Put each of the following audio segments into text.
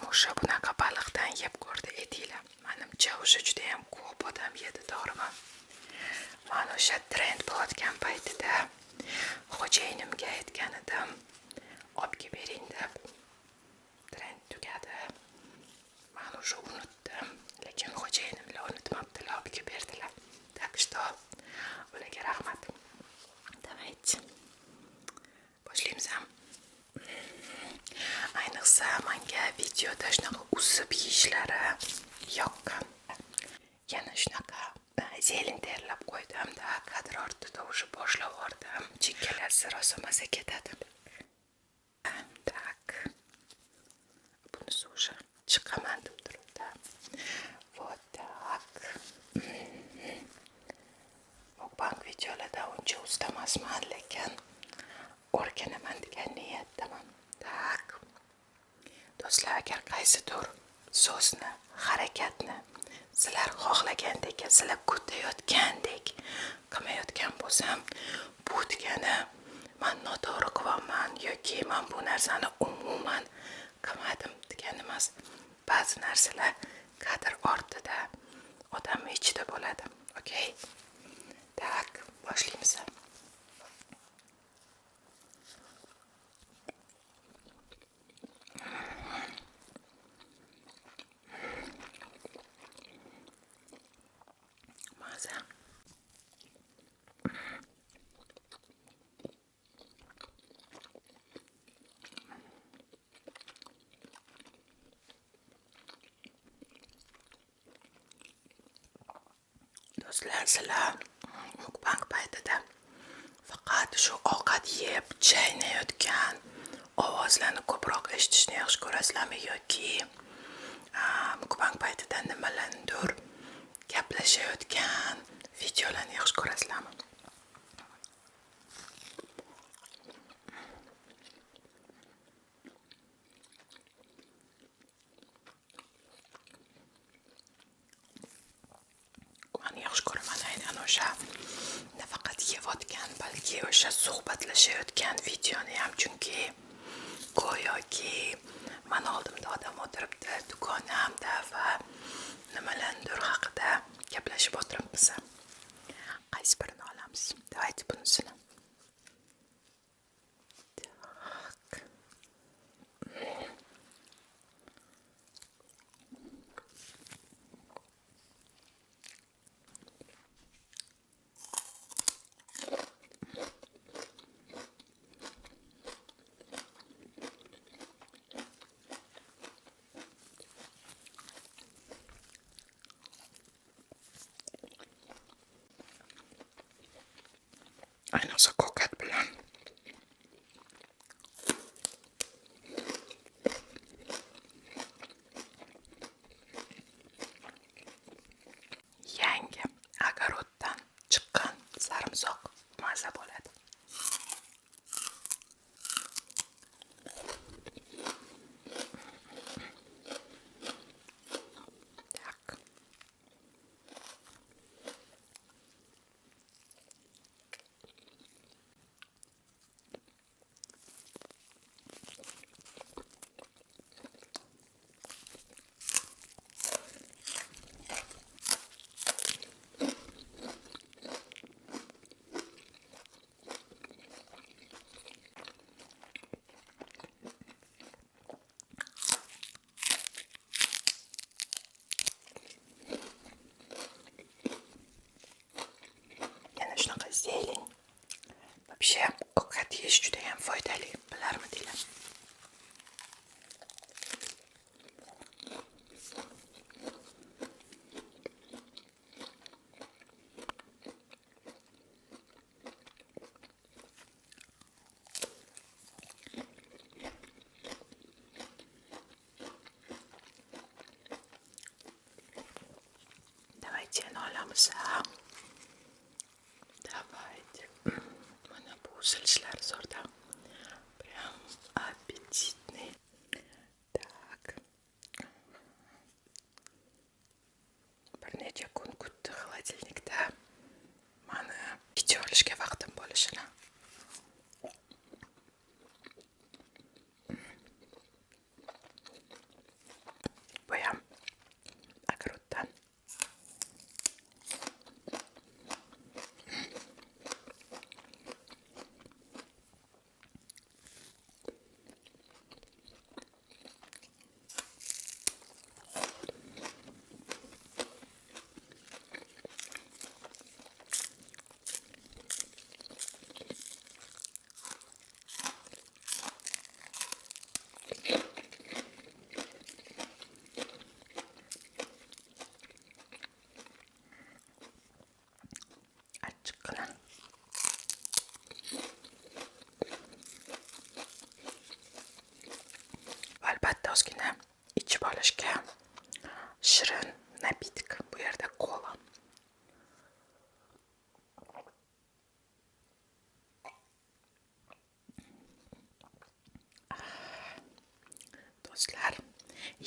ham o'sha bunaqa baliqdan yeb ko'rdi edinglar. Menimcha o'sha juda ham ko'p odam yedi, to'g'rimi? Men o'sha trend bo'layotgan paytida xo'jayinimga aytgan edim, olib kelib bering deb. Trend tugadi. Men o'sha unutdim, lekin xo'jayinimlar unutmabdilar, olib kelib berdilar. Так что ularga rahmat. Давайте. Boshlaymiz. Ayniqsa menga videoda shunaqa usib yeyishlari yoqqan. Yana shunaqa zelin tayyorlab qo'ydimda, kadr ortida o'sha boshlab yubordim. Chekkalasi rosa maza ketadi. Так. Bunisi o'sha chiqaman deb turibdi. Вот так. Mukbang videolarda uncha usta emasman, lekin o'rganaman degan niyatdaman. Так. Do'stlar, agar qaysidir so'zni, harakatni sizlar xohlagandek, sizlar kutayotgandek qilmayotgan bo'lsam, bu degani men noto'g'ri qilyapman yoki men bu narsani umuman qilmadim degani emas. Ba'zi narsalar kadr ortida, odam ichida bo'ladi. Okay? Tak, boshlaymiz. Do'stlar, sizlar mukbang paytida faqat shu ovqat yeb chaynayotgan ovozlarni ko'proq eshitishni yaxshi ko'rasizlarmi yoki mukbang paytida nimalarnidir gaplashayotgan videolarni yaxshi ko'rasizlarmi? Men yaxshi ko'raman aynan o'sha nafaqat yeyotgan, balki o'sha suhbatlashayotgan videoni ham, chunki go'yoki men oldimda odam o'tiribdi do'konimda va nimalarnidir haqida gaplashib o'tiribmiz. Qaysi birini olamiz? Давайте bunisini. Ayniqsa ko'kat bilan. Yangi agaroddan chiqqan sarimsoq maza bo'ladi. Shunaqa zelin. Вообще, ovqat yeyish juda ham foydali, bilarmidinglar? Давайте olamiz. Давайте. Mana bu silishlar zo'rda. Прям аппетитный. Так. Bir necha kun kutdi xolodilnikda. Mana video olishga vaqtim bo'lishini.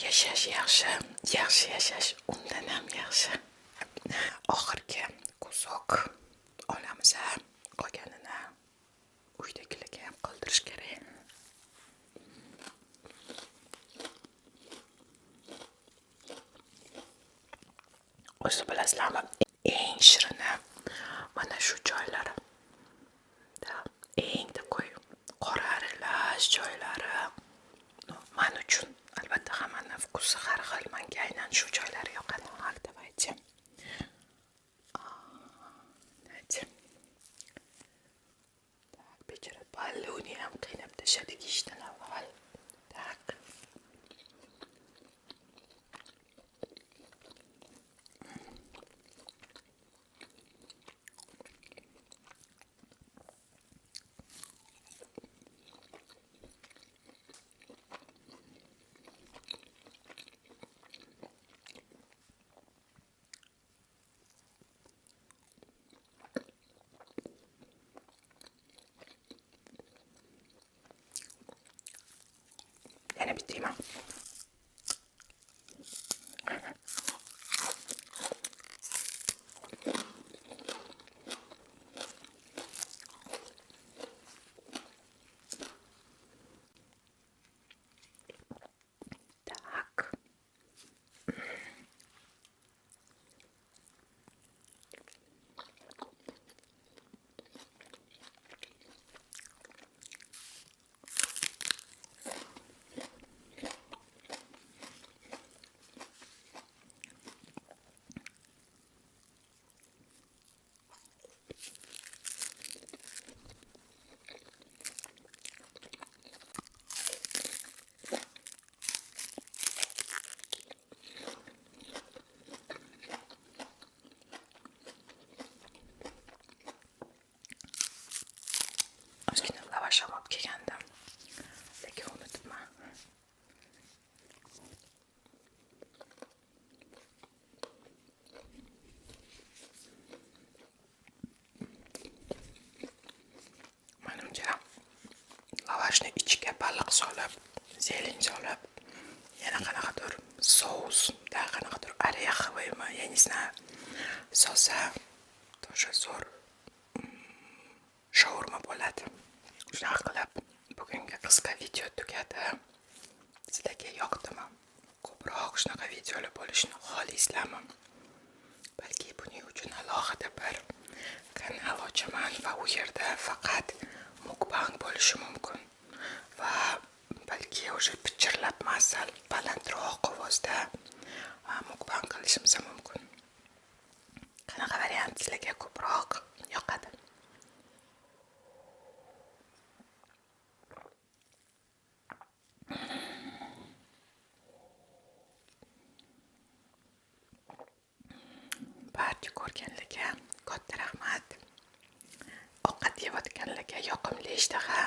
Yashash yaxshi, yaxshi yashash undan ham yaxshi. Oxirgi kuzok olamiz, qolganini uydagilarga ham qoldirish kerak. O'zi bilasizlarmi, eng shirini mana shu joylari. Eng qo'y qora aralash joylari. Men uchun albatta hammaning vkusi har xil, menga aynan shu joylari yoqadi. Давайте. Так, bechora baloni ham qiynab tashladik ishdan avval. Так. Yana bittiymi? Так. Ozgina lavash olib kelgandim, lekin unutibman. Menimcha lavashni ichiga baliq solib, zelin solib, yana qanaqadir sous, qanaqadir orexovыйmi, я не знаю, solsa тоже zo'r shaurma bo'ladi. Shunaqa qilib, bugungi qisqa video tugadi. Sizlarga yoqdimi? Ko'proq shunaqa videolar bo'lishini xohlaysizlarmi? Balki buning uchun alohida bir kanal ochaman va u yerda faqat mukbang bo'lishi mumkin. Va balki o'sha pichirlab masal balandroq ovozda mukbang qilishimiz mumkin. Qanaqa variant sizlarga ko'proq yoqadi? Barcha ko'rganlarga katta rahmat. Ovqat yeyotganlarga yoqimli ishtaha.